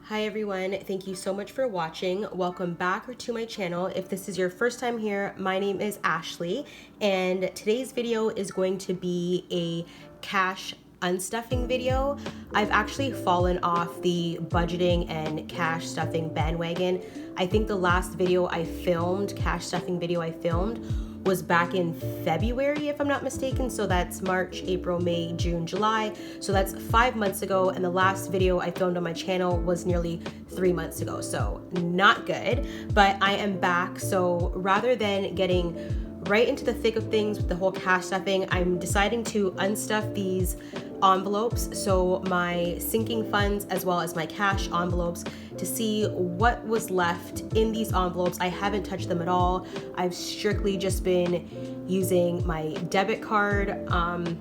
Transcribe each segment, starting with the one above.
Hi everyone, thank you so much for watching. Welcome back to my channel. If this is your first time here, my name is Ashley, and today's video is going to be a cash unstuffing video. I've actually fallen off the budgeting and cash stuffing bandwagon. I think the last video I filmed, cash stuffing video I filmed, was back in February, if I'm not mistaken. So that's March, April, May, June, July. So that's 5 months ago. And the last video I filmed on my channel was nearly 3 months ago. So not good, but I am back. So rather than getting right into the thick of things with the whole cash stuffing, I'm deciding to unstuff these envelopes, so my sinking funds as well as my cash envelopes, to see what was left in these envelopes. I haven't touched them at all. I've strictly just been using my debit card,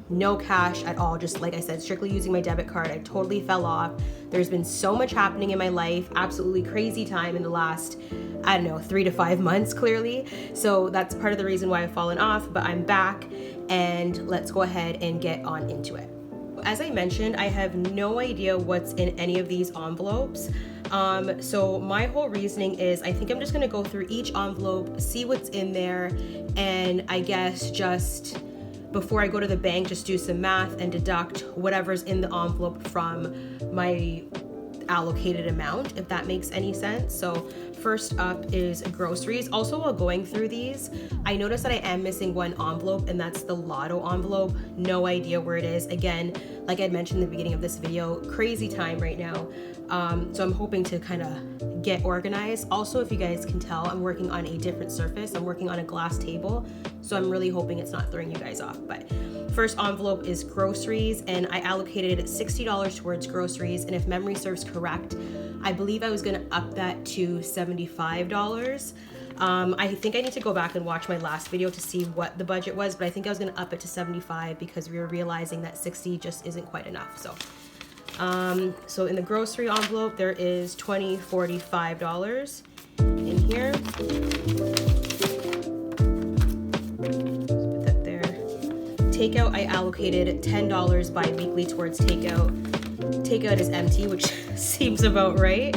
no cash at all. Just like I said, strictly using my debit card. I totally fell off. There's been so much happening in my life, absolutely crazy time in the last, I don't know, 3 to 5 months clearly. So that's part of the reason why I've fallen off, but I'm back and let's go ahead and get on into it. As I mentioned, I have no idea what's in any of these envelopes. So my whole reasoning is I think I'm just gonna go through each envelope, see what's in there, and I guess just before I go to the bank, just do some math and deduct whatever's in the envelope from my allocated amount, if that makes any sense. So first up is groceries. Also, while going through these, I noticed that I am missing one envelope, and that's the lotto envelope. No idea where it is. Again, like I mentioned in the beginning of this video, crazy time right now. So I'm hoping to kind of get organized. Also, if you guys can tell, I'm working on a different surface. I'm working on a glass table, so I'm really hoping it's not throwing you guys off. But first envelope is groceries, and I allocated $60 towards groceries, and if memory serves correct, I believe I was gonna up that to $75. I think I need to go back and watch my last video to see what the budget was, but I think I was gonna up it to 75 because we were realizing that 60 just isn't quite enough. So in the grocery envelope, there is $20, $45 in here. Put that there. Takeout, I allocated $10 bi-weekly towards takeout. Takeout is empty, which seems about right.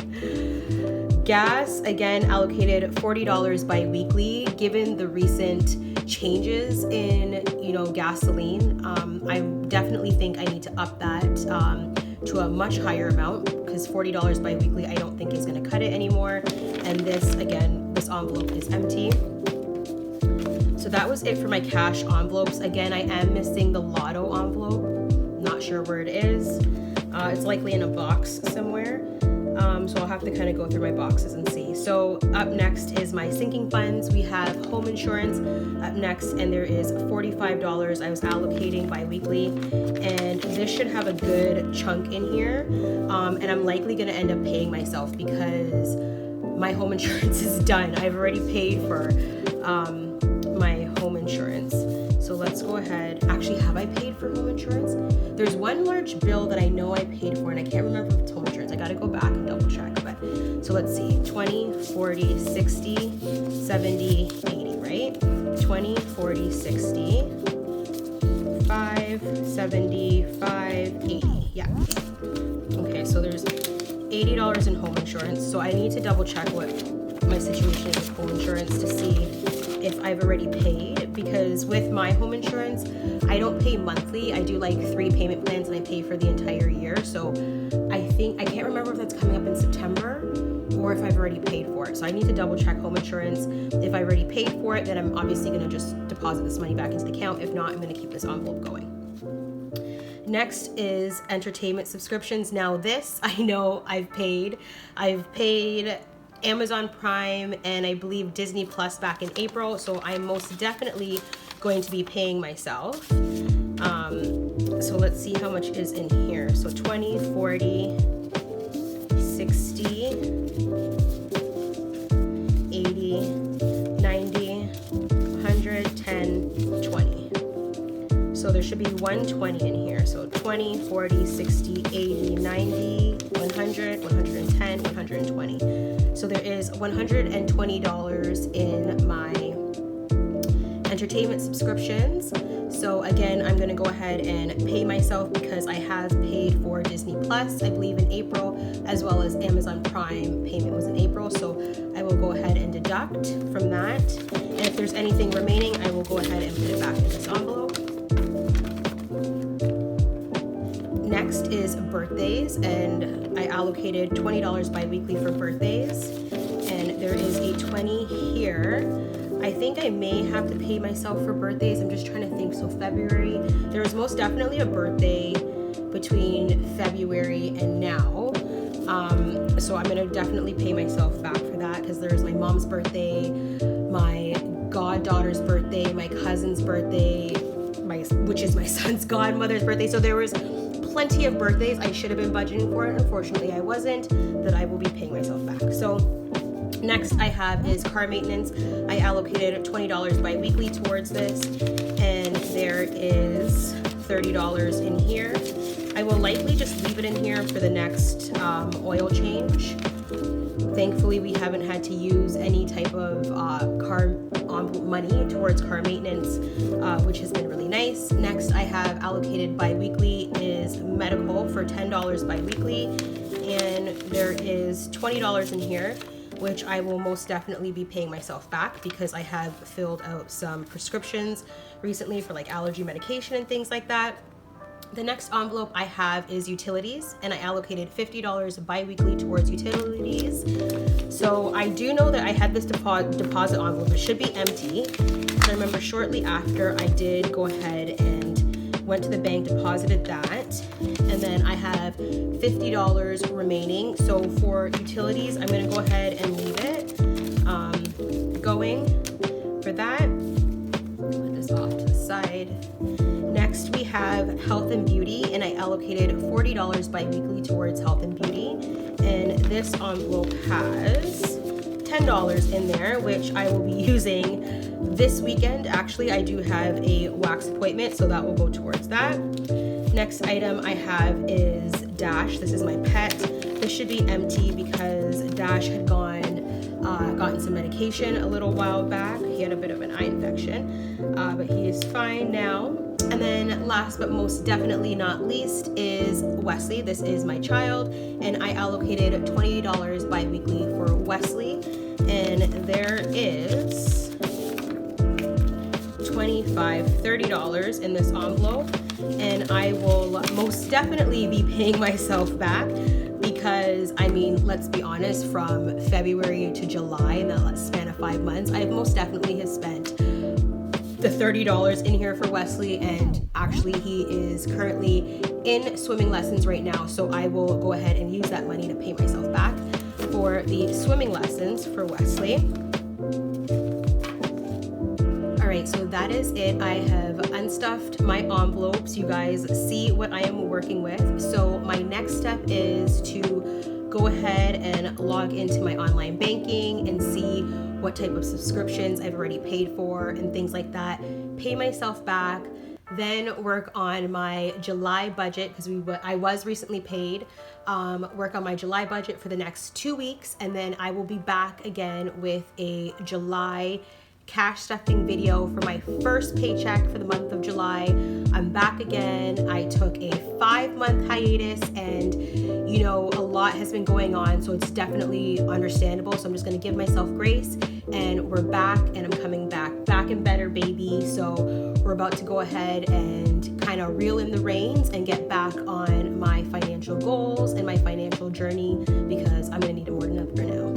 Gas, again, allocated $40 bi-weekly. Given the recent changes in, gasoline, I definitely think I need to up that to a much higher amount, because $40 bi-weekly I don't think is going to cut it anymore. And this, again, this envelope is empty. So that was it for my cash envelopes. Again, I am missing the lotto envelope. Not sure where it is. It's likely in a box somewhere. So I'll have to kind of go through my boxes and see. So up next is my sinking funds. We have home insurance up next, and there is $45 I was allocating bi-weekly, and this should have a good chunk in here. And I'm likely going to end up paying myself because my home insurance is done. I've already paid for my home insurance. So let's go ahead. Actually, have I paid for home insurance? There's one large bill that I know I paid for, and I can't remember if it's home insurance. I gotta go back and double check. But so let's see, 20, 40, 60, 70, 80, right? 20, 40, 60, 5, 70, 5, 80. Yeah. Okay, so there's $80 in home insurance. So I need to double check what my situation is with home insurance to see if I've already paid, because with my home insurance, I don't pay monthly. I do like 3 payment plans and I pay for the entire year. So I can't remember if that's coming up in September or if I've already paid for it. So I need to double check home insurance. If I already paid for it, then I'm obviously gonna just deposit this money back into the account. If not, I'm gonna keep this envelope going. Next is entertainment subscriptions. Now this, I know I've paid Amazon Prime and I believe Disney Plus back in April, so I'm most definitely going to be paying myself. So let's see how much is in here. So 20, 40, 60, 80, 90, 100, 10, 20. So there should be 120 in here. So 20, 40, 60, 80, 90, 100, 110, 120. So there is $120 in my entertainment subscriptions. So again, I'm gonna go ahead and pay myself because I have paid for Disney Plus, I believe in April, as well as Amazon Prime payment was in April. So I will go ahead and deduct from that. And if there's anything remaining, I will go ahead and put it back in this envelope. Next is birthdays, and I allocated $20 bi-weekly for birthdays. And there is a 20 here. I think I may have to pay myself for birthdays. I'm just trying to think. So February, there was most definitely a birthday between February and now. So I'm gonna definitely pay myself back for that because there's my mom's birthday, my goddaughter's birthday, my cousin's birthday, which is my son's godmother's birthday. So there was plenty of birthdays I should have been budgeting for, and unfortunately I wasn't, that I will be paying myself back. So next I have is car maintenance. I allocated $20 bi-weekly towards this, and there is $30 in here. I will likely just leave it in here for the next oil change. Thankfully, we haven't had to use any type of car money towards car maintenance, which has been really nice. Next, I have allocated bi-weekly is medical for $10 bi-weekly, and there is $20 in here, which I will most definitely be paying myself back because I have filled out some prescriptions recently for like allergy medication and things like that. The next envelope I have is utilities, and I allocated $50 bi-weekly towards utilities. So I do know that I had this deposit envelope. It should be empty. I remember shortly after I did go ahead and went to the bank, deposited that, and then I have $50 remaining. So for utilities, I'm gonna go ahead and leave it going for that. Put this off to the side. Next, we have health and beauty, and I allocated $40 bi-weekly towards health and beauty. And this envelope has $10 in there, which I will be using this weekend. Actually, I do have a wax appointment, so that will go towards that. Next item I have is Dash. This is my pet. This should be empty because Dash had gotten some medication a little while back. He had a bit of an eye infection, but he is fine now. And then last but most definitely not least is Wesley. This is my child, and I allocated $20 bi-weekly for Wesley, and there is $30 in this envelope, and I will most definitely be paying myself back because, I mean, let's be honest, from February to July, in that span of 5 months, I most definitely have spent the $30 in here for Wesley, and actually he is currently in swimming lessons right now, so I will go ahead and use that money to pay myself back for the swimming lessons for Wesley. Alright, so that is it. I have unstuffed my envelopes. You guys see what I am working with. So my next step is to go ahead and log into my online banking and see what type of subscriptions I've already paid for and things like that. Pay myself back, then work on my July budget because I was recently paid. Work on my July budget for the next 2 weeks, and then I will be back again with a July cash stuffing video for my first paycheck for the month of July. I'm back again. I took a 5-month hiatus, and you know, a lot has been going on, so it's definitely understandable. So I'm just gonna give myself grace, and we're back, and I'm coming back and better, baby. So we're about to go ahead and kind of reel in the reins and get back on my financial goals and my financial journey because I'm gonna need it more than ever now.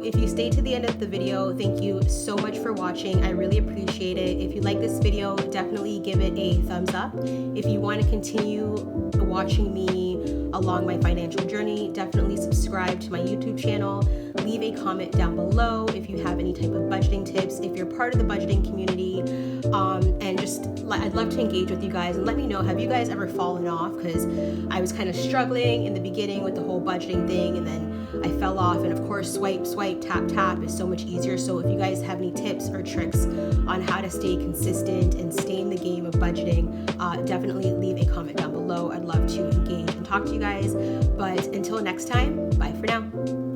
If you stayed to the end of the video, thank you so much for watching. I really appreciate it. If you like this video, definitely give it a thumbs up. If you want to continue watching me along my financial journey, definitely subscribe to my YouTube channel. Leave a comment down below if you have any type of budgeting tips, if you're part of the budgeting community, and just I'd love to engage with you guys and let me know, have you guys ever fallen off? Because I was kind of struggling in the beginning with the whole budgeting thing, and then I fell off, and of course swipe, tap, tap is so much easier. So if you guys have any tips or tricks on how to stay consistent and stay in the game of budgeting, definitely leave a comment down below. I'd love to engage and talk to you guys. But until next time, bye for now.